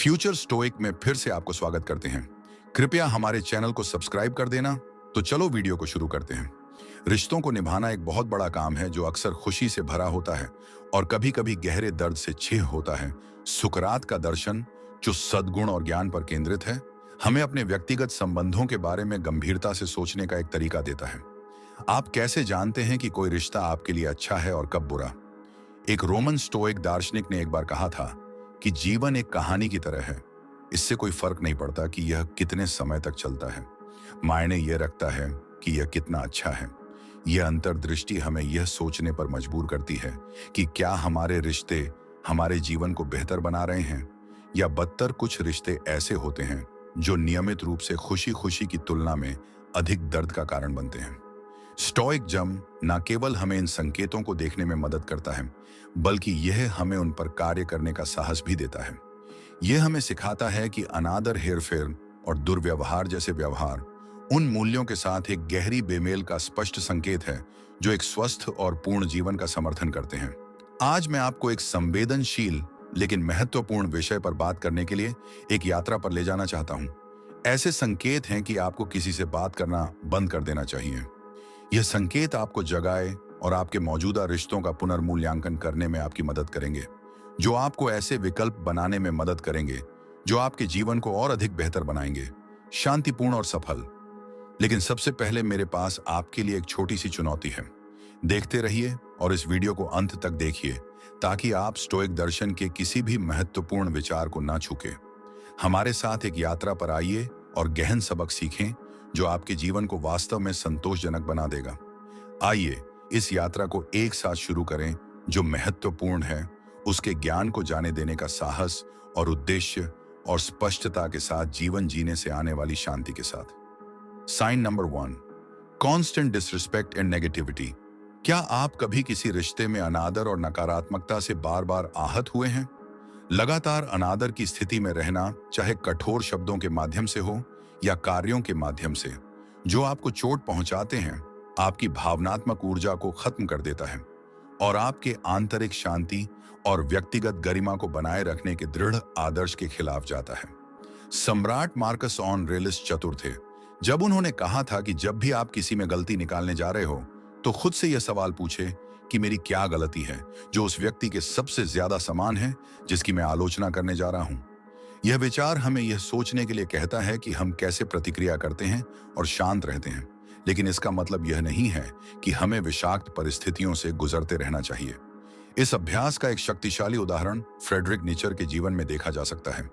Future stoic में फिर से आपको स्वागत करते हैं। कृपया हमारे चैनल को सब्सक्राइब कर देना। तो चलो वीडियो को शुरू करते हैं। रिश्तों को निभाना एक बहुत बड़ा काम है जो अक्सर खुशी से भरा होता है और कभी-कभी गहरे दर्द से छेह होता है। सुकरात का दर्शन, जो सद्गुण और ज्ञान पर केंद्रित है, हमें अपने व्यक्तिगत संबंधों के बारे में गंभीरता से सोचने का एक तरीका देता है। आप कैसे जानते हैं कि कोई रिश्ता आपके लिए अच्छा है और कब बुरा? एक रोमन स्टोइक दार्शनिक ने एक बार कहा था कि जीवन एक कहानी की तरह है। इससे कोई फर्क नहीं पड़ता कि यह कितने समय तक चलता है। मायने यह रखता है कि यह कितना अच्छा है। यह अंतर्दृष्टि हमें यह सोचने पर मजबूर करती है कि क्या हमारे रिश्ते हमारे जीवन को बेहतर बना रहे हैं, या बदतर कुछ रिश्ते ऐसे होते हैं जो नियमित रूप से खुशी खुशी की तुलना में अधिक दर्द का कारण बनते हैं। स्टोइक जम न केवल हमें इन संकेतों को देखने में मदद करता है, बल्कि यह हमें उन पर कार्य करने का साहस भी देता है। यह हमें सिखाता है कि अनादर, हेरफेर और दुर्व्यवहार जैसे व्यवहार उन मूल्यों के साथ एक गहरी बेमेल का स्पष्ट संकेत है जो एक स्वस्थ और पूर्ण जीवन का समर्थन करते हैं। आज मैं आपको एक संवेदनशील लेकिन महत्वपूर्ण विषय पर बात करने के लिए एक यात्रा पर ले जाना चाहता हूं। ऐसे संकेत हैं कि आपको किसी से बात करना बंद कर देना चाहिए। यह संकेत आपको जगाए और आपके मौजूदा रिश्तों का पुनर्मूल्यांकन करने में आपकी मदद करेंगे, जो आपको ऐसे विकल्प बनाने में मदद करेंगे जो आपके जीवन को और अधिक बेहतर बनाएंगे, शांतिपूर्ण और सफल। लेकिन सबसे पहले मेरे पास आपके लिए एक छोटी सी चुनौती है। देखते रहिए और इस वीडियो को अंत तक देखिए ताकि आप स्टोइक दर्शन के किसी भी महत्वपूर्ण विचार को ना चूके। हमारे साथ एक यात्रा पर आइए और गहन सबक सीखें जो आपके जीवन को वास्तव में संतोषजनक बना देगा। आइए इस यात्रा को एक साथ शुरू करें, जो महत्वपूर्ण है उसके ज्ञान को जाने देने का साहस और उद्देश्य और स्पष्टता के साथ जीवन जीने से आने वाली शांति के साथ। Sign number 1, constant disrespect and negativity. क्या आप कभी किसी रिश्ते में अनादर और नकारात्मकता से बार बार आहत हुए हैं? लगातार अनादर की स्थिति में रहना, चाहे कठोर शब्दों के माध्यम से हो या कार्यों के माध्यम से, जो आपको चोट पहुंचाते हैं, आपकी भावनात्मक ऊर्जा को खत्म कर देता है और आपके आंतरिक शांति और व्यक्तिगत गरिमा को बनाए रखने के दृढ़ आदर्श के खिलाफ जाता है। सम्राट मार्कस ऑरेलियस चतुर थे। जब उन्होंने कहा था कि जब भी आप किसी में गलती निकालने जा रहे हो तो खुद से यह सवाल पूछे कि मेरी क्या गलती है जो उस व्यक्ति के सबसे ज्यादा समान है जिसकी मैं आलोचना करने जा रहा हूं। यह विचार हमें यह सोचने के लिए कहता है कि हम कैसे प्रतिक्रिया करते हैं और शांत रहते हैं, लेकिन इसका मतलब यह नहीं है कि हमें विषाक्त परिस्थितियों से गुजरते रहना चाहिए। इस अभ्यास का एक शक्तिशाली उदाहरण फ्रेडरिक नीचर के जीवन में देखा जा सकता है,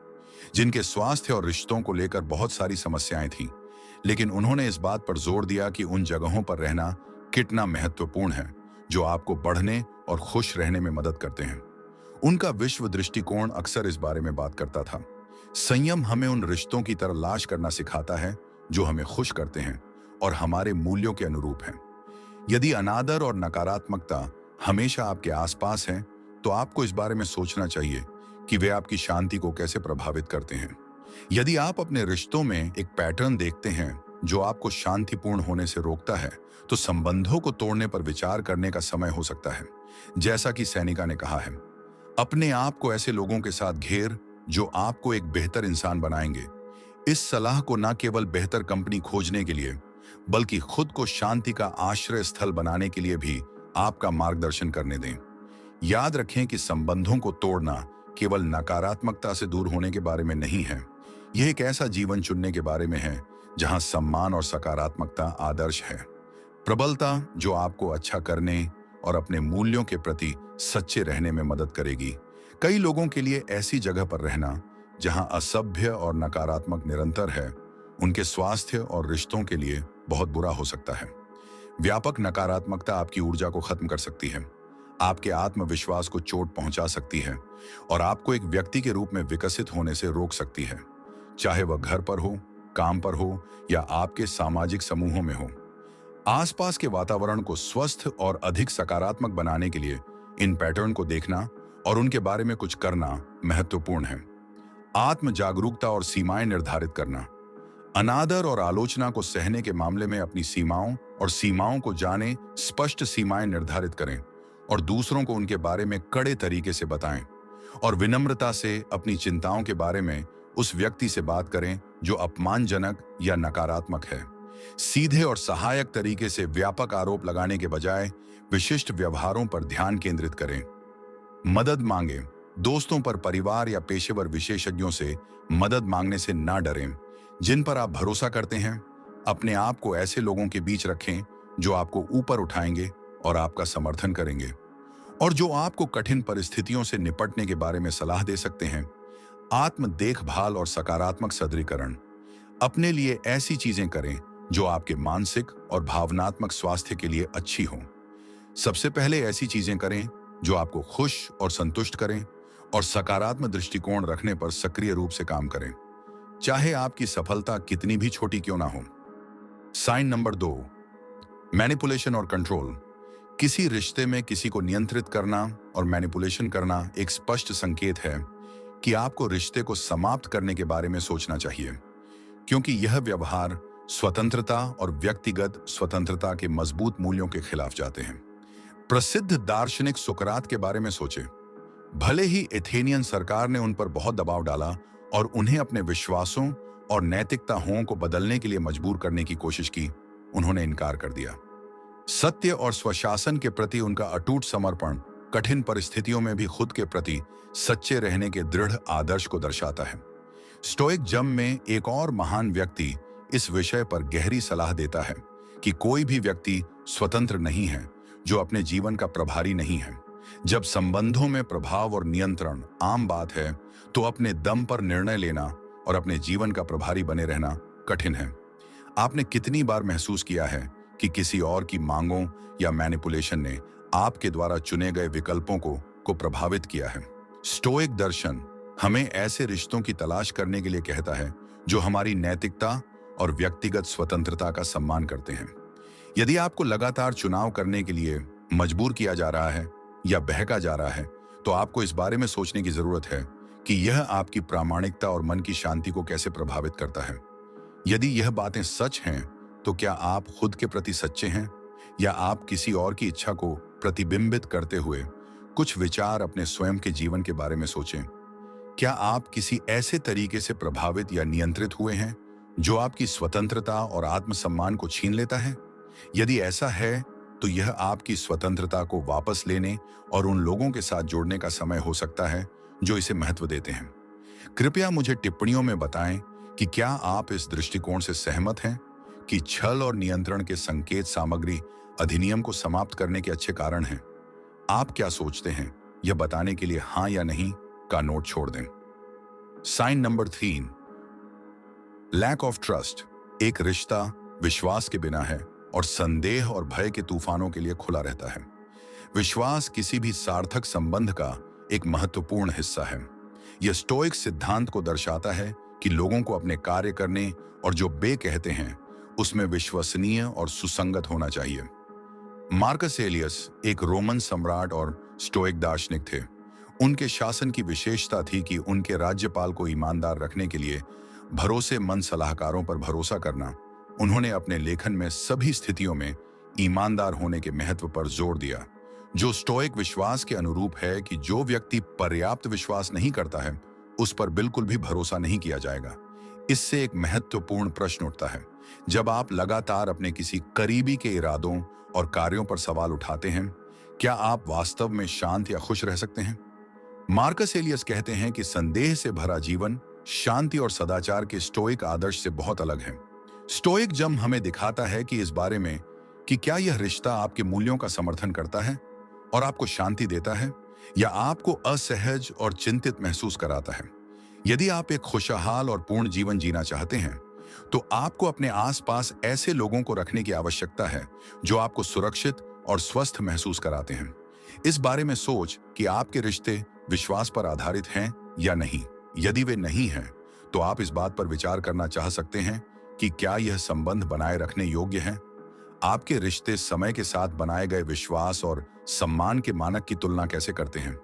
जिनके स्वास्थ्य और रिश्तों को लेकर बहुत सारी समस्याएं थीं, लेकिन उन्होंने इस बात पर जोर दिया कि उन जगहों पर रहना कितना महत्वपूर्ण है जो आपको बढ़ने और खुश रहने में मदद करते हैं। उनका विश्व दृष्टिकोण अक्सर इस बारे में बात करता था। संयम हमें उन रिश्तों की तलाश करना सिखाता है जो हमें खुश करते हैं और हमारे मूल्यों के अनुरूप हैं। यदि अनादर और नकारात्मकता हमेशा आपके आसपास हैं, तो आपको इस बारे में सोचना चाहिए कि वे आपकी शांति को कैसे प्रभावित करते हैं। यदि आप अपने रिश्तों में एक पैटर्न देखते हैं जो आपको शांतिपूर्ण होने से रोकता है, तो संबंधों को तोड़ने पर विचार करने का समय हो सकता है। जैसा कि सैनिका ने कहा है, अपने आप को ऐसे लोगों के साथ घेर जो आपको एक बेहतर इंसान बनाएंगे। इस सलाह को न केवल बेहतर कंपनी खोजने के लिए, बल्कि खुद को शांति का आश्रय स्थल बनाने के लिए भी आपका मार्गदर्शन करने दें। याद रखें कि संबंधों को तोड़ना केवल नकारात्मकता से दूर होने के बारे में नहीं है। यह एक ऐसा जीवन चुनने के बारे में है जहां सम्मान और सकारात्मकता आदर्श है। प्रबलता जो आपको अच्छा करने और अपने मूल्यों के प्रति सच्चे रहने में मदद करेगी। कई लोगों के लिए ऐसी जगह पर रहना जहां असभ्य और नकारात्मक निरंतर है, उनके स्वास्थ्य और रिश्तों के लिए बहुत बुरा हो सकता है। व्यापक नकारात्मकता आपकी ऊर्जा को खत्म कर सकती है, आपके आत्मविश्वास को चोट पहुंचा सकती है और आपको एक व्यक्ति के रूप में विकसित होने से रोक सकती है, चाहे वह घर पर हो, काम पर हो या आपके सामाजिक समूहों में हो। आसपास के वातावरण को स्वस्थ और अधिक सकारात्मक बनाने के लिए इन पैटर्न को देखना और उनके बारे में कुछ करना महत्वपूर्ण है। आत्म जागरूकता और सीमाएं निर्धारित करना। अनादर और आलोचना को सहने के मामले में अपनी सीमाओं को जानें, स्पष्ट सीमाएं निर्धारित करें और दूसरों को उनके बारे में कड़े तरीके से बताएं। और विनम्रता से अपनी चिंताओं के बारे में उस व्यक्ति से बात करें जो अपमानजनक या नकारात्मक है। सीधे और सहायक तरीके से व्यापक आरोप लगाने के बजाय विशिष्ट व्यवहारों पर ध्यान केंद्रित करें। मदद मांगे। दोस्तों पर, परिवार या पेशेवर विशेषज्ञों से मदद मांगने से ना डरें। जिन पर आप भरोसा करते हैं, अपने आप को ऐसे लोगों के बीच रखें जो आपको ऊपर उठाएंगे और आपका समर्थन करेंगे, और जो आपको कठिन परिस्थितियों से निपटने के बारे में सलाह दे सकते हैं। आत्म देखभाल और सकारात्मक सदरीकरण। अपने लिए ऐसी चीजें करें जो आपके मानसिक और भावनात्मक स्वास्थ्य के लिए अच्छी हों। सबसे पहले ऐसी चीजें करें जो आपको खुश और संतुष्ट करें, और सकारात्मक दृष्टिकोण रखने पर सक्रिय रूप से काम करें, चाहे आपकी सफलता कितनी भी छोटी क्यों ना हो। साइन नंबर 2, मैनिपुलेशन और कंट्रोल। किसी रिश्ते में किसी को नियंत्रित करना और मैनिपुलेशन करना एक स्पष्ट संकेत है कि आपको रिश्ते को समाप्त करने के बारे में सोचना चाहिए, क्योंकि यह व्यवहार स्वतंत्रता और व्यक्तिगत स्वतंत्रता के मजबूत मूल्यों के खिलाफ जाते हैं। प्रसिद्ध दार्शनिक सुकरात के बारे में सोचें। भले ही एथेनियन सरकार ने उन पर बहुत दबाव डाला और उन्हें अपने विश्वासों और नैतिकताओं को बदलने के लिए मजबूर करने की कोशिश की, उन्होंने इनकार कर दिया। सत्य और स्वशासन के प्रति उनका अटूट समर्पण कठिन परिस्थितियों में भी खुद के प्रति सच्चे रहने के दृढ़ आदर्श को दर्शाता है। स्टोइक जम में एक और महान व्यक्ति इस विषय पर गहरी सलाह देता है कि कोई भी व्यक्ति स्वतंत्र नहीं है जो अपने जीवन का प्रभारी नहीं है। जब संबंधों में प्रभाव और नियंत्रण आम बात है, तो अपने दम पर निर्णय लेना और अपने जीवन का प्रभारी बने रहना कठिन है। आपने कितनी बार महसूस किया है कि किसी और की मांगों या मैनिपुलेशन ने आपके द्वारा चुने गए विकल्पों को प्रभावित किया है? स्टोइक दर्शन हमें ऐसे रिश्तों की तलाश करने के लिए कहता है जो हमारी नैतिकता और व्यक्तिगत स्वतंत्रता का सम्मान करते हैं। यदि आपको लगातार चुनाव करने के लिए मजबूर किया जा रहा है या बहका जा रहा है, तो आपको इस बारे में सोचने की जरूरत है कि यह आपकी प्रामाणिकता और मन की शांति को कैसे प्रभावित करता है। यदि यह बातें सच हैं, तो क्या आप खुद के प्रति सच्चे हैं, या आप किसी और की इच्छा को प्रतिबिंबित करते हुए कुछ विचार अपने स्वयं के जीवन के बारे में सोचें? क्या आप किसी ऐसे तरीके से प्रभावित या नियंत्रित हुए हैं जो आपकी स्वतंत्रता और आत्मसम्मान को छीन लेता है? यदि ऐसा है, तो यह आपकी स्वतंत्रता को वापस लेने और उन लोगों के साथ जोड़ने का समय हो सकता है जो इसे महत्व देते हैं। कृपया मुझे टिप्पणियों में बताएं कि क्या आप इस दृष्टिकोण से सहमत हैं कि छल और नियंत्रण के संकेत सामग्री अधिनियम को समाप्त करने के अच्छे कारण हैं। आप क्या सोचते हैं, यह बताने के लिए हाँ या नहीं का नोट छोड़ दें। Sign number 3, lack of trust. एक रिश्ता विश्वास के बिना है और संदेह और भय के तूफानों के लिए खुला रहता है। विश्वास किसी भी सार्थक संबंध का एक महत्वपूर्ण हिस्सा है। यह स्टोइक सिद्धांत को दर्शाता है कि लोगों को अपने कार्य करने और जो बे कहते हैं उसमें विश्वसनीय और सुसंगत होना चाहिए। मार्कस एलियस एक रोमन सम्राट और स्टोइक दार्शनिक थे। उनके शासन की विशेषता थी कि उनके राज्यपाल को ईमानदार रखने के लिए भरोसेमंद सलाहकारों पर भरोसा करना। उन्होंने अपने लेखन में सभी स्थितियों में ईमानदार होने के महत्व पर जोर दिया, जो स्टोइक विश्वास के अनुरूप है कि जो व्यक्ति पर्याप्त विश्वास नहीं करता है उस पर बिल्कुल भी भरोसा नहीं किया जाएगा। इससे एक महत्वपूर्ण प्रश्न उठता है, जब आप लगातार अपने किसी करीबी के इरादों और कार्यों पर सवाल उठाते हैं, क्या आप वास्तव में शांत या खुश रह सकते हैं? मार्कस एलियस कहते हैं कि संदेह से भरा जीवन शांति और सदाचार के स्टोइक आदर्श से बहुत अलग है। स्टोइक जम हमें दिखाता है कि इस बारे में कि क्या यह रिश्ता आपके मूल्यों का समर्थन करता है और आपको शांति देता है, या आपको असहज और चिंतित महसूस कराता है। यदि आप एक खुशहाल और पूर्ण जीवन जीना चाहते हैं, तो आपको अपने आसपास ऐसे लोगों को रखने की आवश्यकता है जो आपको सुरक्षित और स्वस्थ महसूस कराते हैं। इस बारे में सोच कि आपके रिश्ते विश्वास पर आधारित हैं या नहीं। यदि वे नहीं हैं, तो आप इस बात पर विचार करना चाह सकते हैं कि क्या यह संबंध बनाए रखने योग्य है। आपके रिश्ते समय के साथ बनाए गए विश्वास और सम्मान के मानक की तुलना कैसे करते हैं?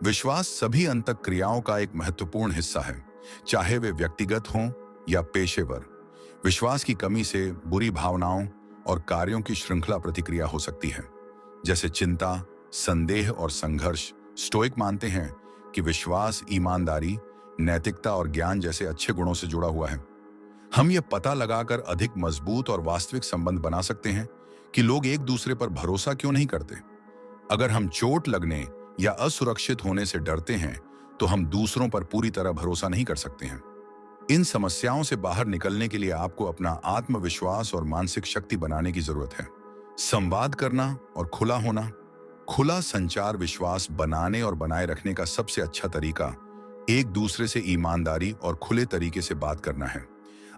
विश्वास सभी अंतःक्रियाओं का एक महत्वपूर्ण हिस्सा है, चाहे वे व्यक्तिगत हों या पेशेवर। विश्वास की कमी से बुरी भावनाओं और कार्यों की श्रृंखला प्रतिक्रिया हो सकती है, जैसे चिंता, संदेह और संघर्ष। स्टोइक मानते हैं कि विश्वास ईमानदारी, नैतिकता और ज्ञान जैसे अच्छे गुणों से जुड़ा हुआ है। हम ये पता लगाकर अधिक मजबूत और वास्तविक संबंध बना सकते हैं कि लोग एक दूसरे पर भरोसा क्यों नहीं करते। अगर हम चोट लगने या असुरक्षित होने से डरते हैं तो हम दूसरों पर पूरी तरह भरोसा नहीं कर सकते हैं। इन समस्याओं से बाहर निकलने के लिए आपको अपना आत्मविश्वास और मानसिक शक्ति बनाने की जरूरत है। संवाद करना और खुला होना। खुला संचार विश्वास बनाने और बनाए रखने का सबसे अच्छा तरीका एक दूसरे से ईमानदारी और खुले तरीके से बात करना है।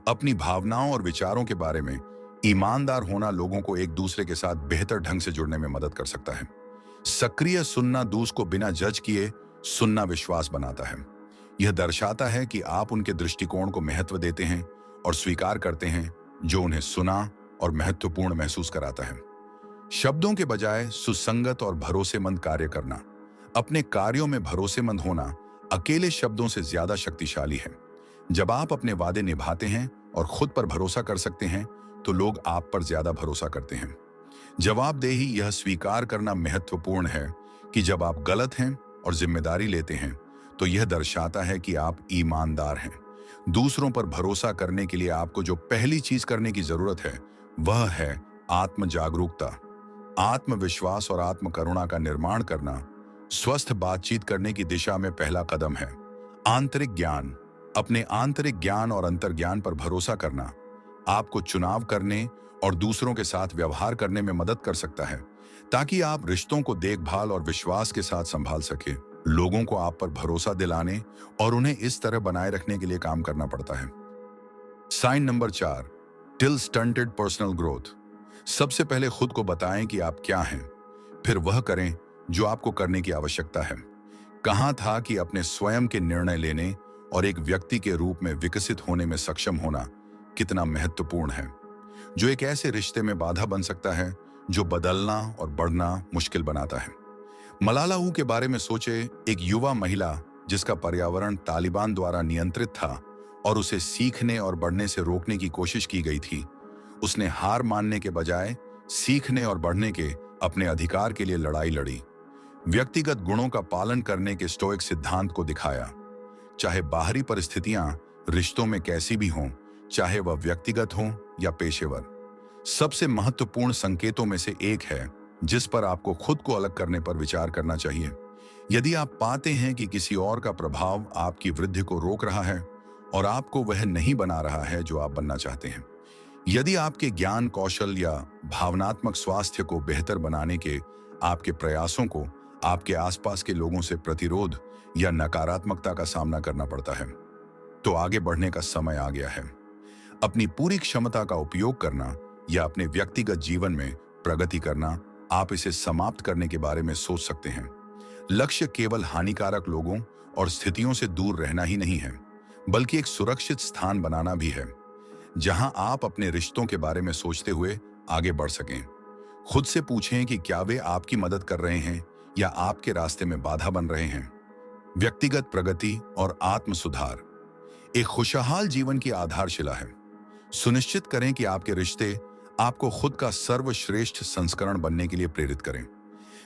अपनी भावनाओं और विचारों के बारे में ईमानदार होना लोगों को एक दूसरे के साथ बेहतर ढंग से जुड़ने में मदद कर सकता है। सक्रिय सुनना, दूसरे को बिना जज किए सुनना विश्वास बनाता है। यह दर्शाता है कि आप उनके दृष्टिकोण को महत्व देते हैं और स्वीकार करते हैं जो उन्हें सुना और महत्वपूर्ण महसूस कराता है। शब्दों के बजाय सुसंगत और भरोसेमंद कार्य करना। अपने कार्यों में भरोसेमंद होना अकेले शब्दों से ज्यादा शक्तिशाली है। जब आप अपने वादे निभाते हैं और खुद पर भरोसा कर सकते हैं तो लोग आप पर ज्यादा भरोसा करते हैं। जवाबदेही, यह स्वीकार करना महत्वपूर्ण है कि जब आप गलत हैं और जिम्मेदारी लेते हैं तो यह दर्शाता है कि आप ईमानदार हैं। दूसरों पर भरोसा करने के लिए आपको जो पहली चीज करने की जरूरत है वह है आत्म जागरूकता। आत्मविश्वास और आत्म करुणा का निर्माण करना स्वस्थ बातचीत करने की दिशा में पहला कदम है। आंतरिक ज्ञान। अपने आंतरिक ज्ञान और अंतर्ज्ञान पर भरोसा करना आपको चुनाव करने और दूसरों के साथ व्यवहार करने में मदद कर सकता है ताकि आप रिश्तों को देखभाल और विश्वास के साथ संभाल सके। लोगों को आप पर भरोसा दिलाने और उन्हें इस तरह बनाए रखने के लिए काम करना पड़ता है। Sign number 4, till stunted personal growth. सबसे पहले खुद को बताएं कि आप क्या हैं, फिर वह करें जो आपको करने की आवश्यकता है। कहा था कि अपने स्वयं के निर्णय लेने और एक व्यक्ति के रूप में विकसित होने में सक्षम होना कितना महत्वपूर्ण है, जो एक ऐसे रिश्ते में बाधा बन सकता है जो बदलना और बढ़ना मुश्किल बनाता है। मलाला के बारे में सोचे, एक युवा महिला जिसका पर्यावरण तालिबान द्वारा नियंत्रित था और उसे सीखने और बढ़ने से रोकने की कोशिश की गई थी। उसने हार मानने के बजाय सीखने और बढ़ने के अपने अधिकार के लिए लड़ाई लड़ी। व्यक्तिगत गुणों का पालन करने के स्टोइक सिद्धांत को दिखाया। चाहे बाहरी परिस्थितियां रिश्तों में कैसी भी हों, चाहे वह व्यक्तिगत हों या पेशेवर, सबसे महत्वपूर्ण संकेतों में से एक है जिस पर आपको खुद को अलग करने पर विचार करना चाहिए। यदि आप पाते हैं कि किसी और का प्रभाव आपकी वृद्धि को रोक रहा है और आपको वह नहीं बना रहा है जो आप बनना चाहते हैं, यदि आपके ज्ञान कौशल या भावनात्मक स्वास्थ्य को बेहतर बनाने के आपके प्रयासों को आपके आसपास के लोगों से प्रतिरोध या नकारात्मकता का सामना करना पड़ता है, तो आगे बढ़ने का समय आ गया है। अपनी पूरी क्षमता का उपयोग करना या अपने व्यक्तिगत जीवन में प्रगति करना, आप इसे समाप्त करने के बारे में सोच सकते हैं। लक्ष्य केवल हानिकारक लोगों और स्थितियों से दूर रहना ही नहीं है, बल्कि एक सुरक्षित स्थान बनाना भी है जहां आप अपने रिश्तों के बारे में सोचते हुए आगे बढ़ सकें। खुद से पूछें कि क्या वे आपकी मदद कर रहे हैं या आपके रास्ते में बाधा बन रहे हैं। व्यक्तिगत प्रगति और आत्म सुधार एक खुशहाल जीवन की आधारशिला है। सुनिश्चित करें कि आपके रिश्ते आपको खुद का सर्वश्रेष्ठ संस्करण बनने के लिए प्रेरित करें।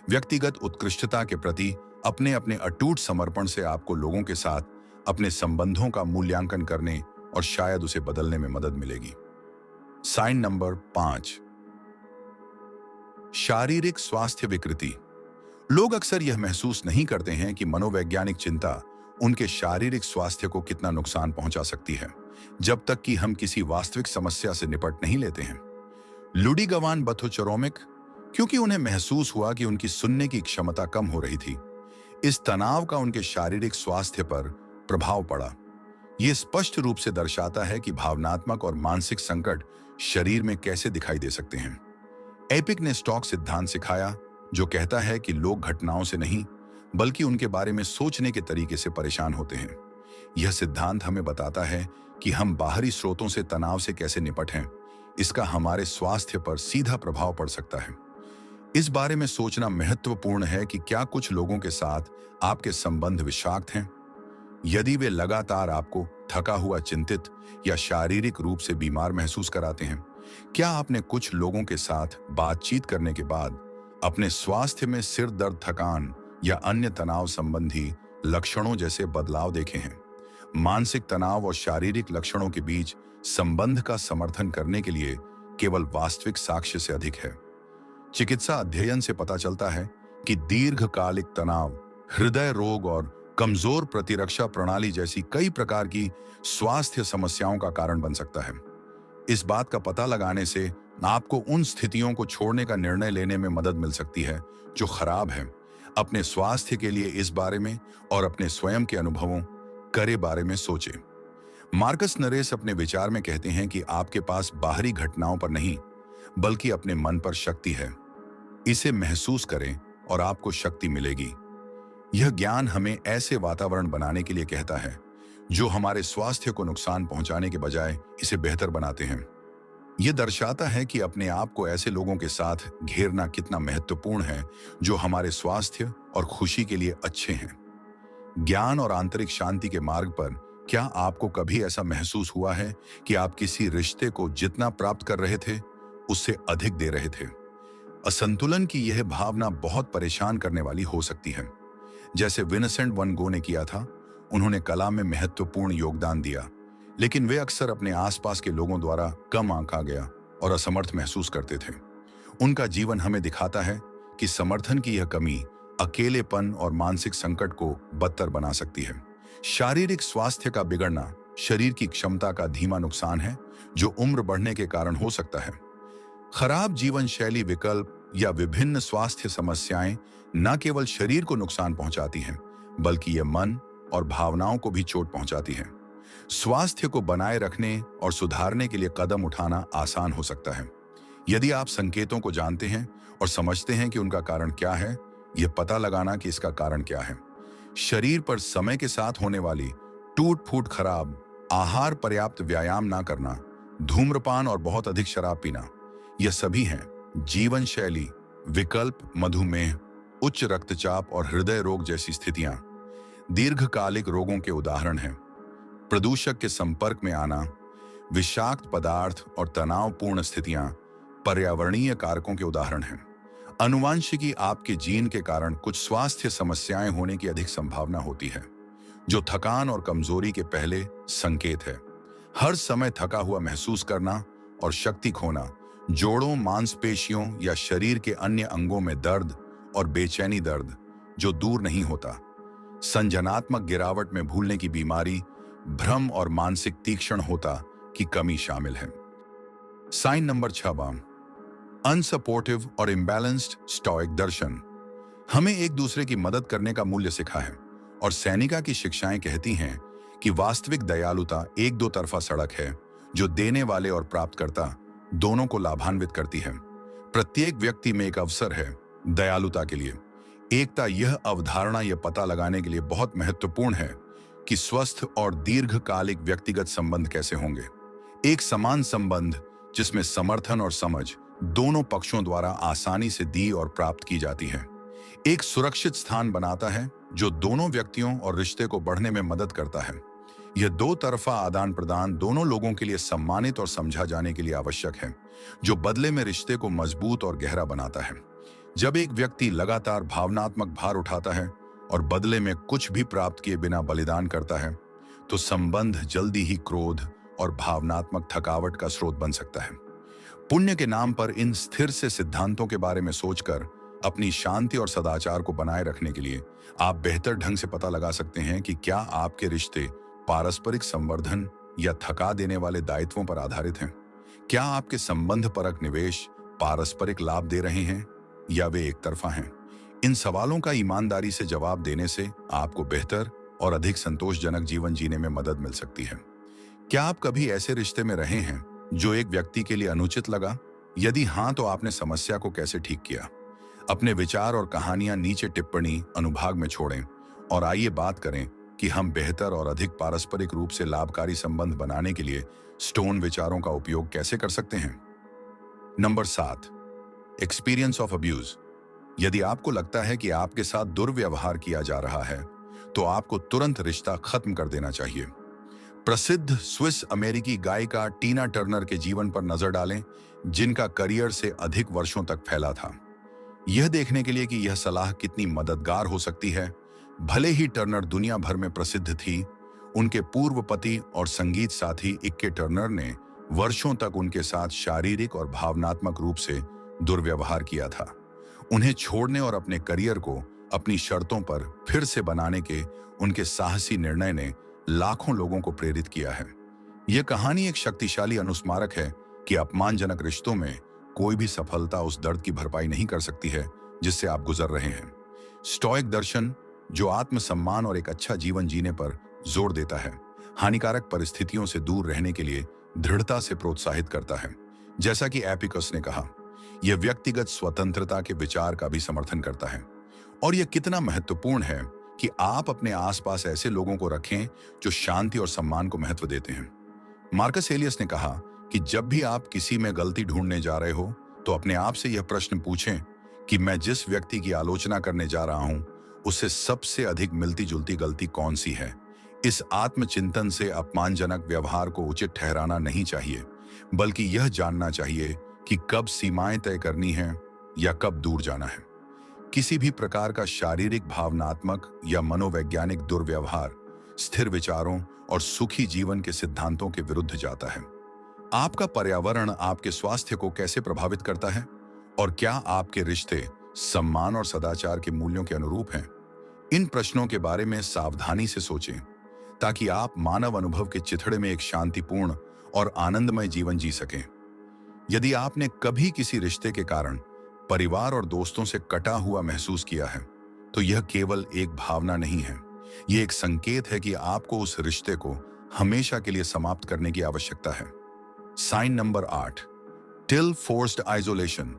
व्यक्तिगत उत्कृष्टता के प्रति अपने अपने अटूट समर्पण से आपको लोगों के साथ अपने संबंधों का मूल्यांकन करने और शायद उसे बदलने में मदद मिलेगी। साइन नंबर 5, शारीरिक स्वास्थ्य विकृति। लोग अक्सर यह महसूस नहीं करते हैं कि मनोवैज्ञानिक चिंता उनके शारीरिक स्वास्थ्य को कितना नुकसान पहुंचा सकती है, जब तक कि हम किसी वास्तविक समस्या से निपट नहीं लेते हैं। लुडिगवान बथोचरोमिक, क्योंकि उन्हें महसूस हुआ कि उनकी सुनने की क्षमता कम हो रही थी, इस तनाव का उनके शारीरिक स्वास्थ्य पर प्रभाव पड़ा। यह स्पष्ट रूप से दर्शाता है कि भावनात्मक और मानसिक संकट शरीर में कैसे दिखाई दे सकते हैं। एपिक ने स्टॉक सिद्धांत सिखाया, जो कहता है कि लोग घटनाओं से नहीं बल्कि उनके बारे में सोचने के तरीके से परेशान होते हैं। यह सिद्धांत हमें बताता है कि हम बाहरी स्रोतों से तनाव से कैसे निपटें। इसका हमारे स्वास्थ्य पर सीधा प्रभाव पड़ सकता है। इस बारे में सोचना महत्वपूर्ण है कि क्या कुछ लोगों के साथ आपके संबंध विषाक्त हैं। यदि वे लगातार आपको थका हुआ, चिंतित या शारीरिक रूप से बीमार महसूस कराते हैं, क्या आपने कुछ लोगों के साथ बातचीत करने के बाद अपने स्वास्थ्य में सिर दर्द, थकान या अन्य तनाव संबंधी लक्षणों जैसे बदलाव देखे हैं। मानसिक तनाव और शारीरिक लक्षणों के बीच संबंध का समर्थन करने के लिए केवल वास्तविक साक्ष्य से अधिक है। चिकित्सा अध्ययन से पता चलता है कि दीर्घकालिक तनाव, हृदय रोग और कमजोर प्रतिरक्षा प्रणाली जैसी कई प्रकार की स्वास्थ्य समस्याओं का कारण बन सकता है। इस बात का पता लगाने से आपको उन स्थितियों को छोड़ने का निर्णय लेने में मदद मिल सकती है जो खराब है। अपने स्वास्थ्य के लिए इस बारे में और अपने स्वयं के अनुभवों करे बारे में सोचें। मार्कस नरेस अपने विचार में कहते हैं कि आपके पास बाहरी घटनाओं पर नहीं, बल्कि अपने मन पर शक्ति है। इसे महसूस करें और आपको शक्ति मिलेगी। यह ज्ञान हमें ऐसे वातावरण बनाने के लिए कहता है जो हमारे स्वास्थ्य को नुकसान पहुंचाने के बजाय इसे बेहतर बनाते हैं। यह दर्शाता है कि अपने आप को ऐसे लोगों के साथ घेरना कितना महत्वपूर्ण है जो हमारे स्वास्थ्य और खुशी के लिए अच्छे हैं। ज्ञान और आंतरिक शांति के मार्ग पर क्या आपको कभी ऐसा महसूस हुआ है कि आप किसी रिश्ते को जितना प्राप्त कर रहे थे उससे अधिक दे रहे थे? असंतुलन की यह भावना बहुत परेशान करने वाली हो सकती है। जैसे विंसेंट वैन गो ने किया था, उन्होंने कला में महत्वपूर्ण योगदान दिया, लेकिन वे अक्सर अपने आसपास के लोगों द्वारा कम आंका गया और असमर्थ महसूस करते थे। उनका जीवन हमें दिखाता है कि समर्थन की यह कमी अकेलेपन और मानसिक संकट को बदतर बना सकती है। शारीरिक स्वास्थ्य का बिगड़ना शरीर की क्षमता का धीमा नुकसान है जो उम्र बढ़ने के कारण हो सकता है। खराब जीवन शैली विकल्प या विभिन्न स्वास्थ्य समस्याएं न केवल शरीर को नुकसान पहुंचाती हैं, बल्कि ये मन और भावनाओं को भी चोट पहुंचाती हैं। स्वास्थ्य को बनाए रखने और सुधारने के लिए कदम उठाना आसान हो सकता है यदि आप संकेतों को जानते हैं और समझते हैं कि उनका कारण क्या है। यह पता लगाना कि इसका कारण क्या है। शरीर पर समय के साथ होने वाली टूट फूट, खराब आहार, पर्याप्त व्यायाम ना करना, धूम्रपान और बहुत अधिक शराब पीना, यह सभी हैं जीवन शैली विकल्प, मधुमेह, उच्च रक्तचाप और हृदय रोग जैसी स्थितियां दीर्घकालिक रोगों के उदाहरण हैं। प्रदूषक के संपर्क में आना, विषाक्त पदार्थ और तनावपूर्ण स्थितियां पर्यावरणीय कारकों के उदाहरण हैं। आनुवांशिकी आपके जीन के कारण कुछ स्वास्थ्य समस्याएं होने की अधिक संभावना होती है, जो थकान और कमजोरी के पहले संकेत है। हर समय थका हुआ महसूस करना और शक्ति खोना, जोड़ों, मांसपेशियों या शरीर के अन्य अंगों में दर्द और बेचैनी दर्द जो दूर नहीं होता, संज्ञानात्मक गिरावट में भूलने की बीमारी, भ्रम और मानसिक तीक्ष्ण होता की कमी शामिल है। साइन नंबर 6, अनसपोर्टिव और इम्बैलेंस्ड स्टोइक दर्शन हमें एक दूसरे की मदद करने का मूल्य सिखा है, और सैनिका की शिक्षाएं कहती हैं कि वास्तविक दयालुता एक दो तरफा सड़क है जो देने वाले और प्राप्तकर्ता दोनों को लाभान्वित करती है। प्रत्येक व्यक्ति में एक अवसर है दयालुता के लिए। एकता यह अवधारणा यह पता लगाने के लिए बहुत महत्वपूर्ण है कि स्वस्थ और दीर्घकालिक व्यक्तिगत संबंध कैसे होंगे। एक समान संबंध जिसमें समर्थन और समझ दोनों पक्षों द्वारा आसानी से दी और प्राप्त की जाती है, एक सुरक्षित स्थान बनाता है जो दोनों व्यक्तियों और रिश्ते को बढ़ने में मदद करता है। यह दो तरफा आदान प्रदान दोनों लोगों के लिए सम्मानित और समझा जाने के लिए आवश्यक है, जो बदले में रिश्ते को मजबूत और गहरा बनाता है। जब एक व्यक्ति लगातार भावनात्मक भार उठाता है और बदले में कुछ भी प्राप्त किए बिना बलिदान करता है, तो संबंध जल्दी ही क्रोध और भावनात्मक थकावट का स्रोत बन सकता है। पुण्य के नाम पर इन स्थिर से सिद्धांतों के बारे में सोचकर अपनी शांति और सदाचार को बनाए रखने के लिए आप बेहतर ढंग से पता लगा सकते हैं कि क्या आपके रिश्ते पारस्परिक संवर्धन या थका देने वाले दायित्वों पर आधारित हैं। क्या आपके संबंध परक निवेश पारस्परिक लाभ दे रहे हैं या वे एक तरफा हैं? इन सवालों का ईमानदारी से जवाब देने से आपको बेहतर और अधिक संतोषजनक जीवन जीने में मदद मिल सकती है। क्या आप कभी ऐसे रिश्ते में रहे हैं जो एक व्यक्ति के लिए अनुचित लगा? यदि हाँ, तो आपने समस्या को कैसे ठीक किया? अपने विचार और कहानियां नीचे टिप्पणी अनुभाग में छोड़ें और आइए बात करें कि हम बेहतर और अधिक पारस्परिक रूप से लाभकारी संबंध बनाने के लिए स्टोन विचारों का उपयोग कैसे कर सकते हैं। Number 7, experience of abuse. यदि आपको लगता है कि आपके साथ दुर्व्यवहार किया जा रहा है, तो आपको तुरंत रिश्ता खत्म कर देना चाहिए। प्रसिद्ध स्विस अमेरिकी गायिका टीना टर्नर के जीवन पर नजर डालें, जिनका करियर से अधिक वर्षों तक फैला था। यह देखने के लिए कि यह सलाह कितनी मददगार हो सकती है, भले ही टर्नर दुनिया भर में प्रसिद्ध थी, उनके पूर्व पति और संगीत साथी इक्के टर्नर ने वर्षों तक उनके साथ शारीरिक और भावनात्मक रूप से दुर्व्यवहार किया था। उन्हें छोड़ने और अपने करियर को अपनी शर्तों पर फिर से बनाने के उनके साहसी निर्णय ने लाखों लोगों को प्रेरित किया है। यह कहानी एक शक्तिशाली अनुस्मारक है कि अपमानजनक रिश्तों में कोई भी सफलता उस दर्द की भरपाई नहीं कर सकती है जिससे आप गुजर रहे हैं। स्टोइक दर्शन, जो आत्मसम्मान और एक अच्छा जीवन जीने पर जोर देता है, हानिकारक परिस्थितियों से दूर रहने के लिए दृढ़ता से प्रोत्साहित करता है। जैसा कि एपिकस ने कहा, यह व्यक्तिगत स्वतंत्रता के विचार का भी समर्थन करता है। और यह कितना महत्वपूर्ण है कि आप अपने आसपास ऐसे लोगों को रखें जो शांति और सम्मान को महत्व देते हैं। मार्कस एलियस ने कहा कि जब भी आप किसी में गलती ढूंढने जा रहे हो तो अपने आप से यह प्रश्न पूछें कि मैं जिस व्यक्ति की आलोचना करने जा रहा हूं उससे सबसे अधिक मिलती जुलती गलती कौन सी है। इस आत्मचिंतन से अपमानजनक व्यवहार को उचित ठहराना नहीं चाहिए, बल्कि यह जानना चाहिए कि कब सीमाएं तय करनी है या कब दूर जाना है। किसी भी प्रकार का शारीरिक, भावनात्मक या मनोवैज्ञानिक दुर्व्यवहार स्थिर विचारों और सुखी जीवन के सिद्धांतों के विरुद्ध जाता है। आपका पर्यावरण आपके स्वास्थ्य को कैसे प्रभावित करता है और क्या आपके रिश्ते सम्मान और सदाचार के मूल्यों के अनुरूप हैं? इन प्रश्नों के बारे में सावधानी से सोचें ताकि आप मानव अनुभव के चिथड़े में एक शांतिपूर्ण और आनंदमय जीवन जी सकें। यदि आपने कभी किसी रिश्ते के कारण परिवार और दोस्तों से कटा हुआ महसूस किया है, तो यह केवल एक भावना नहीं है, यह एक संकेत है कि आपको उस रिश्ते को हमेशा के लिए समाप्त करने की आवश्यकता है। Sign number 8, till forced isolation.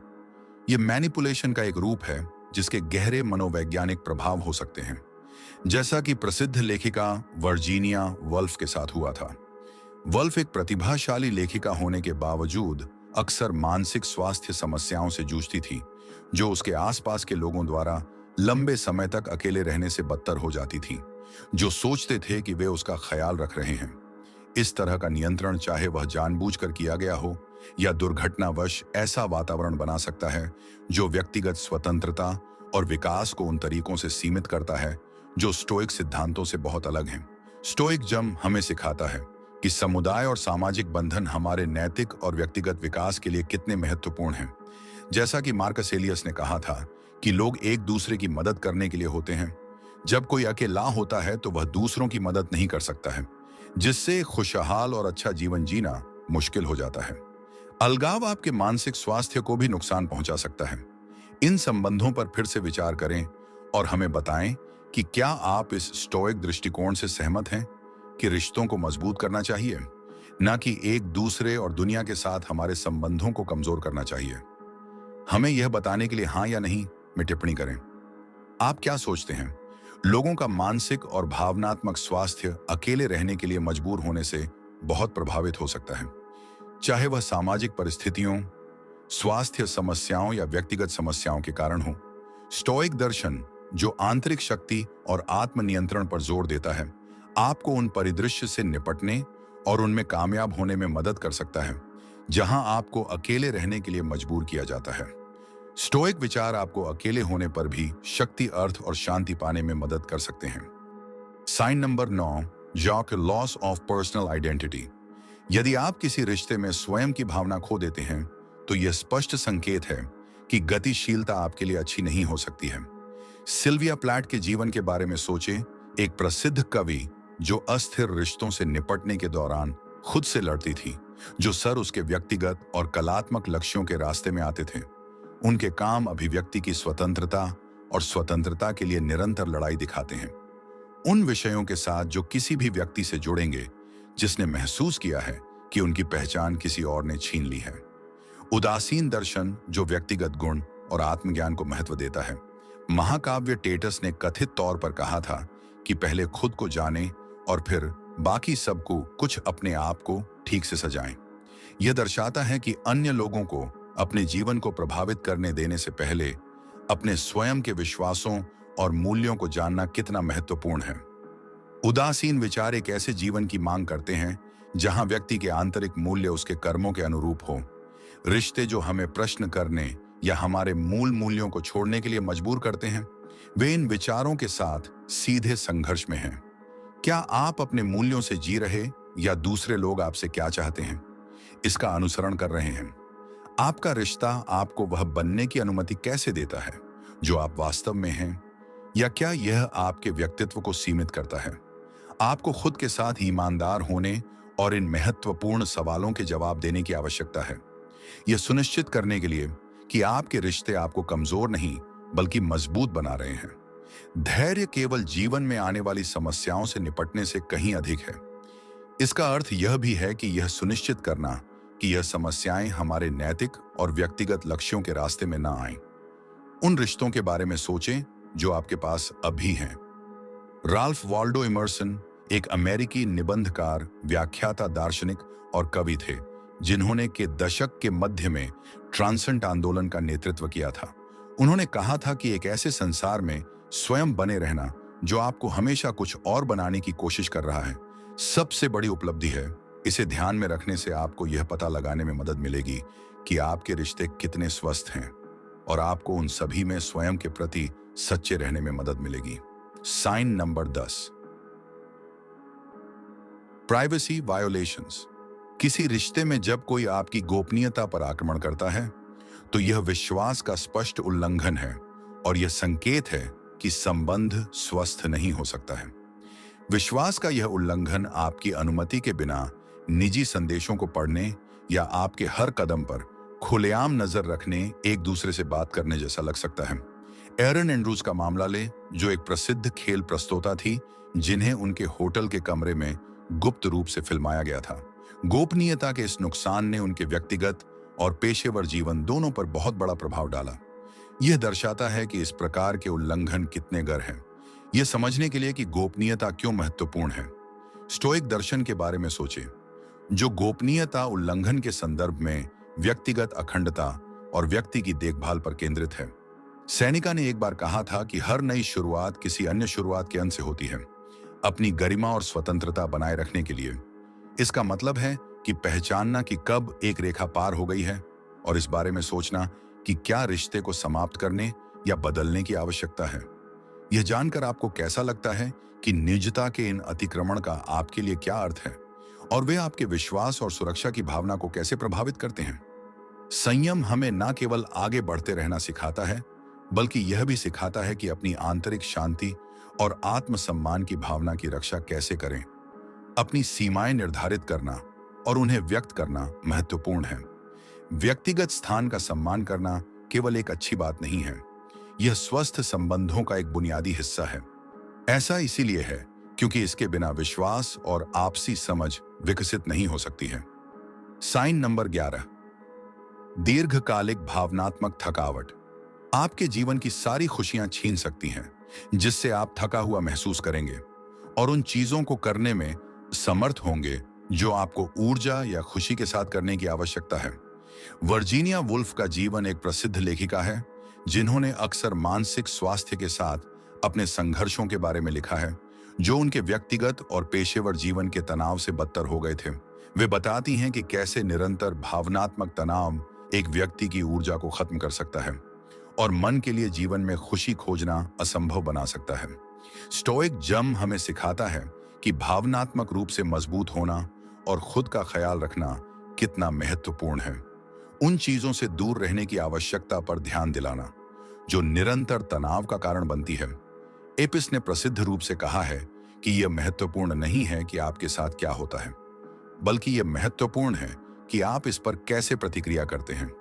यह मैनिपुलेशन का एक रूप है जिसके गहरे मनोवैज्ञानिक प्रभाव हो सकते हैं, जैसा कि प्रसिद्ध लेखिका वर्जीनिया वुल्फ के साथ हुआ था। वुल्फ एक प्रतिभाशाली लेखिका होने के बावजूद अक्सर मानसिक स्वास्थ्य समस्याओं से जूझती थी, जो उसके आसपास के लोगों द्वारा लंबे समय तक अकेले रहने से बदतर हो जाती थी, जो सोचते थे कि वे उसका ख्याल रख रहे हैं। इस तरह का नियंत्रण, चाहे वह जानबूझकर किया गया हो या दुर्घटनावश, ऐसा वातावरण बना सकता है जो व्यक्तिगत स्वतंत्रता और विकास को उन तरीकों से सीमित करता है जो स्टोइक सिद्धांतों से बहुत अलग हैं। स्टोइक जम हमें सिखाता है कि समुदाय और सामाजिक बंधन हमारे नैतिक और व्यक्तिगत विकास के लिए कितने महत्वपूर्ण हैं। जैसा कि मार्कस एलियस ने कहा था कि लोग एक दूसरे की मदद करने के लिए होते हैं। जब कोई अकेला होता है तो वह दूसरों की मदद नहीं कर सकता है, जिससे खुशहाल और अच्छा जीवन जीना मुश्किल हो जाता है। अलगाव आपके मानसिक स्वास्थ्य को भी नुकसान पहुंचा सकता है। इन संबंधों पर फिर से विचार करें और हमें बताएं कि क्या आप इस स्टोइक दृष्टिकोण से सहमत हैं कि रिश्तों को मजबूत करना चाहिए, न कि एक दूसरे और दुनिया के साथ हमारे संबंधों को कमजोर करना चाहिए। हमें यह बताने के लिए हाँ या नहीं में टिप्पणी करें। आप क्या सोचते हैं? लोगों का मानसिक और भावनात्मक स्वास्थ्य अकेले रहने के लिए मजबूर होने से बहुत प्रभावित हो सकता है, चाहे वह सामाजिक परिस्थितियों, स्वास्थ्य समस्याओं या व्यक्तिगत समस्याओं के कारण हो। स्टोइक दर्शन, जो आंतरिक शक्ति और आत्मनियंत्रण पर जोर देता है, आपको उन परिदृश्य से निपटने और उनमें कामयाब होने में मदद कर सकता है जहां आपको अकेले रहने के लिए मजबूर किया जाता है। स्टोइक विचार आपको अकेले होने पर भी शक्ति, अर्थ और शांति पाने में मदद कर सकते हैं। साइन नंबर 9, जॉक लॉस ऑफ पर्सनल आइडेंटिटी। यदि आप किसी रिश्ते में स्वयं की भावना खो देते हैं तो यह स्पष्ट संकेत है कि गतिशीलता आपके लिए अच्छी नहीं हो सकती है। सिल्विया प्लैथ के जीवन के बारे में सोचें, एक प्रसिद्ध कवि जो अस्थिर रिश्तों से निपटने के दौरान खुद से लड़ती थी, जो सर उसके व्यक्तिगत और कलात्मक लक्ष्यों के रास्ते में आते थे। उनके काम अभिव्यक्ति की स्वतंत्रता और स्वतंत्रता के लिए निरंतर लड़ाई दिखाते हैं, उन विषयों के साथ जो किसी भी व्यक्ति से जुड़ेंगे जिसने महसूस किया है कि उनकी पहचान किसी और ने छीन ली है। उदासीन दर्शन, जो व्यक्तिगत गुण और आत्मज्ञान को महत्व देता है। महाकाव्य टेटस ने कथित तौर पर कहा था कि पहले खुद को जाने और फिर बाकी सबको कुछ अपने आप को ठीक से सजाएं। यह दर्शाता है कि अन्य लोगों को अपने जीवन को प्रभावित करने देने से पहले अपने स्वयं के विश्वासों और मूल्यों को जानना कितना महत्वपूर्ण है। उदासीन विचार एक ऐसे जीवन की मांग करते हैं जहां व्यक्ति के आंतरिक मूल्य उसके कर्मों के अनुरूप हो। रिश्ते जो हमें प्रश्न करने या हमारे मूल मूल्यों को छोड़ने के लिए मजबूर करते हैं, वे इन विचारों के साथ सीधे संघर्ष में हैं। क्या आप अपने मूल्यों से जी रहे या दूसरे लोग आपसे क्या चाहते हैं इसका अनुसरण कर रहे हैं? आपका रिश्ता आपको वह बनने की अनुमति कैसे देता है जो आप वास्तव में हैं, या क्या यह आपके व्यक्तित्व को सीमित करता है? आपको खुद के साथ ईमानदार होने और इन महत्वपूर्ण सवालों के जवाब देने की आवश्यकता है, यह सुनिश्चित करने के लिए कि आपके रिश्ते आपको कमजोर नहीं बल्कि मजबूत बना रहे हैं। धैर्य केवल जीवन में आने वाली समस्याओं से निपटने से कहीं अधिक है। इसका अर्थ यह भी है कि यह सुनिश्चित करना कि यह समस्याएं हमारे नैतिक और व्यक्तिगत लक्ष्यों के रास्ते में ना आएं। उन रिश्तों के बारे में सोचें जो आपके पास अभी हैं। राल्फ वाल्डो इमर्सन एक अमेरिकी निबंधकार, व्याख्याता, दार्शनिक और कवि थे जिन्होंने के दशक के मध्य में ट्रांसेंड आंदोलन का नेतृत्व किया था। उन्होंने कहा था कि एक ऐसे संसार में स्वयं बने रहना जो आपको हमेशा कुछ और बनाने की कोशिश कर रहा है, सबसे बड़ी उपलब्धि है। इसे ध्यान में रखने से आपको यह पता लगाने में मदद मिलेगी कि आपके रिश्ते कितने स्वस्थ हैं और आपको उन सभी में स्वयं के प्रति सच्चे रहने में मदद मिलेगी। Sign number 10, privacy violations. किसी रिश्ते में जब कोई आपकी गोपनीयता पर आक्रमण करता है तो यह विश्वास का स्पष्ट उल्लंघन है और यह संकेत है कि संबंध स्वस्थ नहीं हो सकता है। विश्वास का यह उल्लंघन आपकी अनुमति के बिना निजी संदेशों को पढ़ने या आपके हर कदम पर खुलेआम नजर रखने, एक दूसरे से बात करने जैसा लग सकता है। एरन एंड्रूज का मामला ले, जो एक प्रसिद्ध खेल प्रस्तोता थी जिन्हें उनके होटल के कमरे में गुप्त रूप से फिल्माया गया था। गोपनीयता के इस नुकसान ने उनके व्यक्तिगत और पेशेवर जीवन दोनों पर बहुत बड़ा प्रभाव डाला। यह दर्शाता है कि इस प्रकार के उल्लंघन कितने गर हैं, यह समझने के लिए कि गोपनीयता क्यों महत्वपूर्ण है। स्टोइक दर्शन के बारे में सोचें, जो गोपनीयता उल्लंघन के संदर्भ में व्यक्तिगत अखंडता और व्यक्ति की देखभाल पर केंद्रित है। सेनेका ने एक बार कहा था कि हर नई शुरुआत किसी अन्य शुरुआत के अंत से होती है। अपनी गरिमा और स्वतंत्रता बनाए रखने के लिए इसका मतलब है कि पहचानना कि कब एक रेखा पार हो गई है और इस बारे में सोचना कि क्या रिश्ते को समाप्त करने या बदलने की आवश्यकता है। यह जानकर आपको कैसा लगता है कि निजता के इन अतिक्रमण का आपके लिए क्या अर्थ है और वे आपके विश्वास और सुरक्षा की भावना को कैसे प्रभावित करते हैं। संयम हमें न केवल आगे बढ़ते रहना सिखाता है बल्कि यह भी सिखाता है कि अपनी आंतरिक शांति और आत्मसम्मान की भावना की रक्षा कैसे करें। अपनी सीमाएं निर्धारित करना और उन्हें व्यक्त करना महत्वपूर्ण है। व्यक्तिगत स्थान का सम्मान करना केवल एक अच्छी बात नहीं है, यह स्वस्थ संबंधों का एक बुनियादी हिस्सा है। ऐसा इसीलिए है क्योंकि इसके बिना विश्वास और आपसी समझ विकसित नहीं हो सकती है। साइन नंबर 11, दीर्घकालिक भावनात्मक थकावट। आपके जीवन की सारी खुशियां छीन सकती हैं, जिससे आप थका हुआ महसूस करेंगे और उन चीजों को करने में समर्थ होंगे जो आपको ऊर्जा या खुशी के साथ करने की आवश्यकता है। वर्जीनिया वुल्फ का जीवन एक प्रसिद्ध लेखिका है जिन्होंने अक्सर मानसिक स्वास्थ्य के साथ अपने संघर्षों के बारे में लिखा है जो उनके व्यक्तिगत और पेशेवर जीवन के तनाव से बदतर हो गए थे। वे बताती हैं कि कैसे निरंतर भावनात्मक तनाव एक व्यक्ति की ऊर्जा को खत्म कर सकता है और मन के लिए जीवन में खुशी खोजना असंभव बना सकता है। स्टोइक जम हमें सिखाता है कि भावनात्मक रूप से मजबूत होना और खुद का ख्याल रखना कितना महत्वपूर्ण है। उन चीजों से दूर रहने की आवश्यकता पर ध्यान दिलाना जो निरंतर तनाव का कारण बनती है। एपिस ने प्रसिद्ध रूप से कहा है कि यह महत्वपूर्ण नहीं है कि आपके साथ क्या होता है, बल्कि यह महत्वपूर्ण है कि आप इस पर कैसे प्रतिक्रिया करते हैं।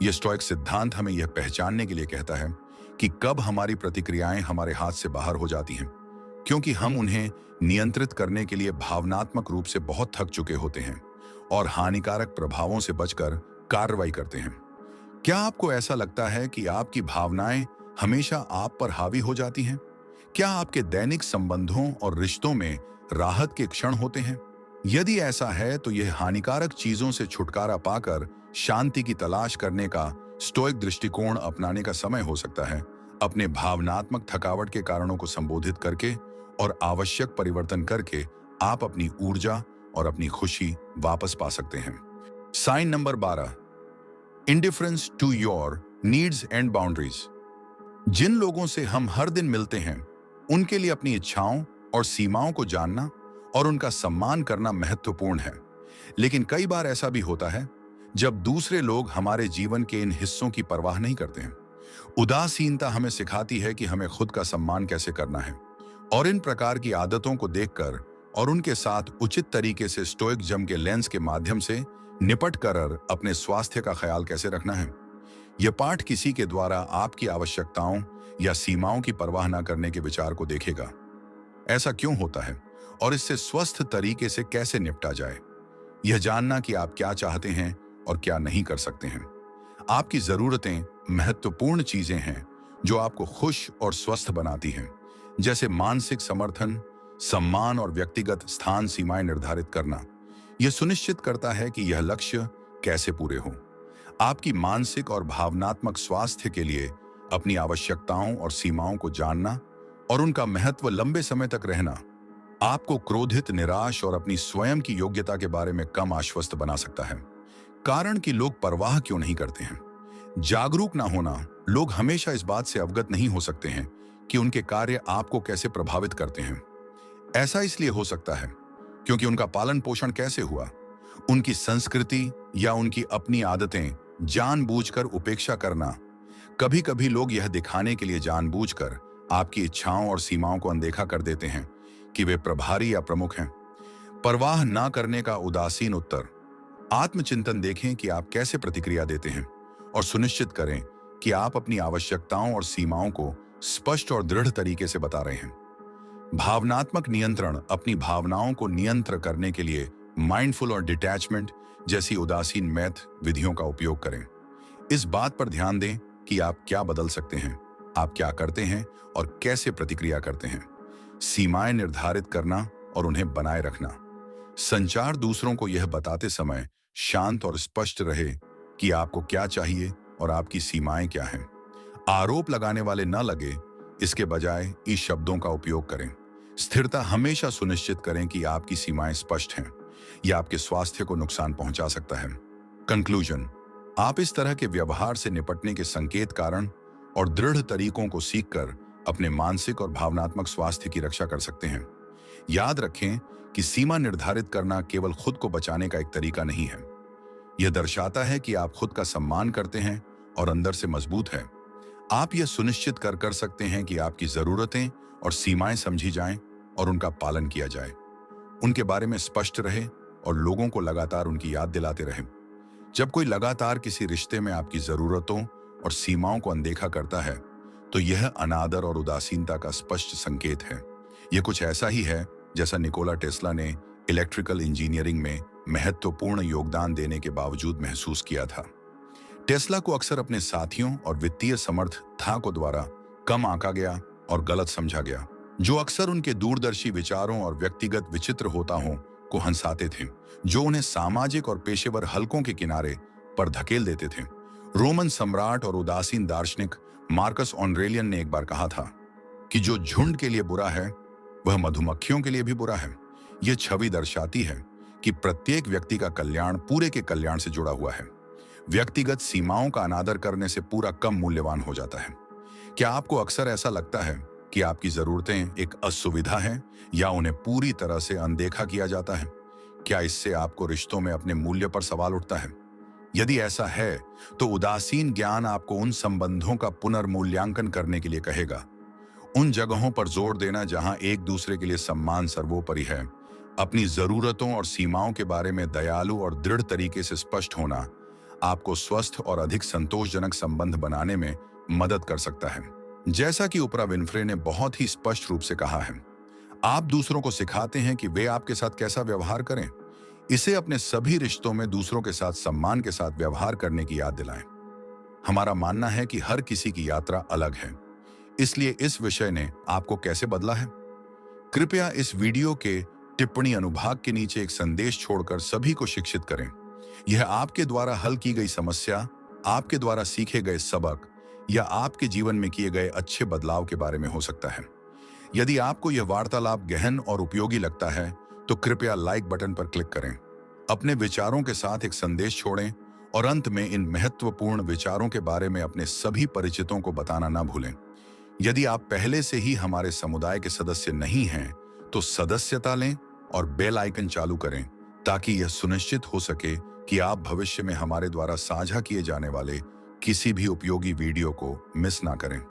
यह स्टोइक सिद्धांत हमें यह पहचानने के लिए कहता है कि कब हमारी प्रतिक्रियाएं हमारे हाथ से बाहर हो जाती हैं, क्योंकि हम उन्हें नियंत्रित करने के लिए भावनात्मक रूप से बहुत थक चुके होते हैं और हानिकारक प्रभावों से बचकर कार्रवाई करते हैं। क्या आपको ऐसा लगता है कि आपकी भावनाएं हमेशा आप पर हावी हो जाती हैं? क्या आपके दैनिक संबंधों और रिश्तों में राहत के क्षण होते हैं? यदि ऐसा है तो यह हानिकारक चीजों से छुटकारा पाकर शांति की तलाश करने का स्टोइक दृष्टिकोण अपनाने का समय हो सकता है। अपने भावनात्मक थकावट के कारणों को संबोधित करके और आवश्यक परिवर्तन करके आप अपनी ऊर्जा और अपनी खुशी वापस पा सकते हैं। Sign number 12, indifference to your needs and boundaries. जिन लोगों से हम हर दिन मिलते हैं, उनके लिए अपनी इच्छाओं और सीमाओं को जानना और उनका सम्मान करना महत्वपूर्ण है। लेकिन कई बार ऐसा भी होता है जब दूसरे लोग हमारे जीवन के इन हिस्सों की परवाह नहीं करते हैं। उदासीनता हमें सिखाती है कि हमें खुद का सम्मान कैसे करना है और इन प्रकार की आदतों को देखकर और उनके साथ उचित तरीके से स्टोइक के लेंस के माध्यम से निपट कर अपने स्वास्थ्य का ख्याल कैसे रखना है। यह पाठ किसी के द्वारा आपकी आवश्यकताओं या सीमाओं की परवाह न करने के विचार को देखेगा। ऐसा क्यों होता है और इससे स्वस्थ तरीके से कैसे निपटा जाए। यह जानना कि आप क्या चाहते हैं और क्या नहीं कर सकते हैं। आपकी जरूरतें महत्वपूर्ण चीजें हैं जो आपको खुश और स्वस्थ बनाती हैं, जैसे मानसिक समर्थन, सम्मान और व्यक्तिगत स्थान सीमाएं निर्धारित करना। यह सुनिश्चित करता है कि यह लक्ष्य कैसे पूरे हों। आपकी मानसिक और भावनात्मक स्वास्थ्य के लिए अपनी आवश्यकताओं और सीमाओं को जानना और उनका महत्व लंबे समय तक रहना आपको क्रोधित, निराश और अपनी स्वयं की योग्यता के बारे में कम आश्वस्त बना सकता है। कारण कि लोग परवाह क्यों नहीं करते हैं। जागरूक ना होना, लोग हमेशा इस बात से अवगत नहीं हो सकते हैं कि उनके कार्य आपको कैसे प्रभावित करते हैं। ऐसा इसलिए हो सकता है क्योंकि उनका पालन पोषण कैसे हुआ, उनकी संस्कृति या उनकी अपनी आदतें जानबूझकर उपेक्षा करना। कभी कभी लोग यह दिखाने के लिए जानबूझकर आपकी इच्छाओं और सीमाओं को अनदेखा कर देते हैं कि वे प्रभारी या प्रमुख हैं। परवाह ना करने का उदासीन उत्तर। आत्मचिंतन देखें कि आप कैसे प्रतिक्रिया देते हैं और सुनिश्चित करें कि आप अपनी आवश्यकताओं और सीमाओं को स्पष्ट और दृढ़ तरीके से बता रहे हैं। भावनात्मक नियंत्रण। अपनी भावनाओं को नियंत्रण करने के लिए माइंडफुल और डिटैचमेंट जैसी उदासीन मैथ विधियों का उपयोग करें। इस बात पर ध्यान दें कि आप क्या बदल सकते हैं, आप क्या करते हैं और कैसे प्रतिक्रिया करते हैं। सीमाएं निर्धारित करना और उन्हें बनाए रखना। संचार। दूसरों को यह बताते समय शांत और स्पष्ट रहे कि आपको क्या चाहिए और आपकी सीमाएं क्या हैं। आरोप लगाने वाले न लगे, इसके बजाय इस शब्दों का उपयोग करें। स्थिरता। हमेशा सुनिश्चित करें कि आपकी सीमाएं स्पष्ट हैं। यह आपके स्वास्थ्य को नुकसान पहुंचा सकता है। कंक्लूजन। आप इस तरह के व्यवहार से निपटने के संकेत, कारण और दृढ़ तरीकों को सीखकर अपने मानसिक और भावनात्मक स्वास्थ्य की रक्षा कर सकते हैं। याद रखें कि सीमा निर्धारित करना केवल खुद को बचाने का एक तरीका नहीं है। यह दर्शाता है कि आप खुद का सम्मान करते हैं और अंदर से मजबूत है। आप यह सुनिश्चित कर सकते हैं कि आपकी जरूरतें और सीमाएं समझी जाएं और उनका पालन किया जाए। उनके बारे में स्पष्ट रहे और लोगों को लगातार उनकी याद दिलाते रहें। जब कोई लगातार किसी रिश्ते में आपकी जरूरतों और सीमाओं को अनदेखा करता है, तो यह अनादर और उदासीनता का स्पष्ट संकेत है। यह कुछ ऐसा ही है जैसा निकोला टेस्ला ने इलेक्ट्रिकल इंजीनियरिंग में महत्वपूर्ण योगदान देने के बावजूद महसूस किया था। टेस्ला को अक्सर अपने साथियों और वित्तीय समर्थकों द्वारा कम आंका गया और गलत समझा गया, जो अक्सर उनके दूरदर्शी विचारों और व्यक्तिगत विचित्र होताओं को हंसाते थे, जो उन्हें सामाजिक और पेशेवर हलकों के किनारे पर धकेल देते थे। रोमन सम्राट और उदासीन दार्शनिक मार्कस ऑरेलियन ने एक बार कहा था कि जो झुंड के लिए बुरा है वह मधुमक्खियों के लिए भी बुरा है। यह छवि दर्शाती है कि प्रत्येक व्यक्ति का कल्याण पूरे के कल्याण से जुड़ा हुआ है। व्यक्तिगत सीमाओं का अनादर करने से पूरा कम मूल्यवान हो जाता है। क्या आपको अक्सर ऐसा लगता है कि आपकी जरूरतें एक असुविधा हैं या उन्हें पूरी तरह से अनदेखा किया जाता है? क्या इससे आपको रिश्तों में अपने मूल्य पर सवाल उठता है? यदि ऐसा है, तो उदासीन ज्ञान आपको उन संबंधों का पुनर्मूल्यांकन करने के लिए कहेगा। उन जगहों पर जोर देना जहां एक दूसरे के लिए सम्मान सर्वोपरि है। अपनी जरूरतों और सीमाओं के बारे में दयालु और दृढ़ तरीके से स्पष्ट होना आपको स्वस्थ और अधिक संतोषजनक संबंध बनाने में मदद कर सकता है। जैसा कि ओपरा विनफ्रे ने बहुत ही स्पष्ट रूप से कहा है, आप दूसरों को सिखाते हैं कि वे आपके साथ कैसा व्यवहार करें। इसे अपने सभी रिश्तों में दूसरों के साथ सम्मान के साथ व्यवहार करने की याद दिलाएं। हमारा मानना है कि हर किसी की यात्रा अलग है, इसलिए इस विषय ने आपको कैसे बदला है? कृपया इस वीडियो के टिप्पणी अनुभाग के नीचे एक संदेश छोड़कर सभी को शिक्षित करें। यह आपके द्वारा हल की गई समस्या, आपके द्वारा सीखे गए सबक या आपके जीवन में किए गए अच्छे बदलाव के बारे में हो सकता है। यदि आपको यह वार्तालाप गहन और उपयोगी लगता है, तो कृपया लाइक बटन पर क्लिक करें, अपने विचारों के साथ एक संदेश छोड़ें और अंत में इन महत्वपूर्ण विचारों के बारे में अपने सभी परिचितों को बताना ना भूलें। यदि आप पहले से ही हमारे समुदाय के सदस्य नहीं हैं, तो सदस्यता लें और बेल आइकन चालू करें ताकि यह सुनिश्चित हो सके कि आप भविष्य में हमारे द्वारा साझा किए जाने वाले किसी भी उपयोगी वीडियो को मिस ना करें।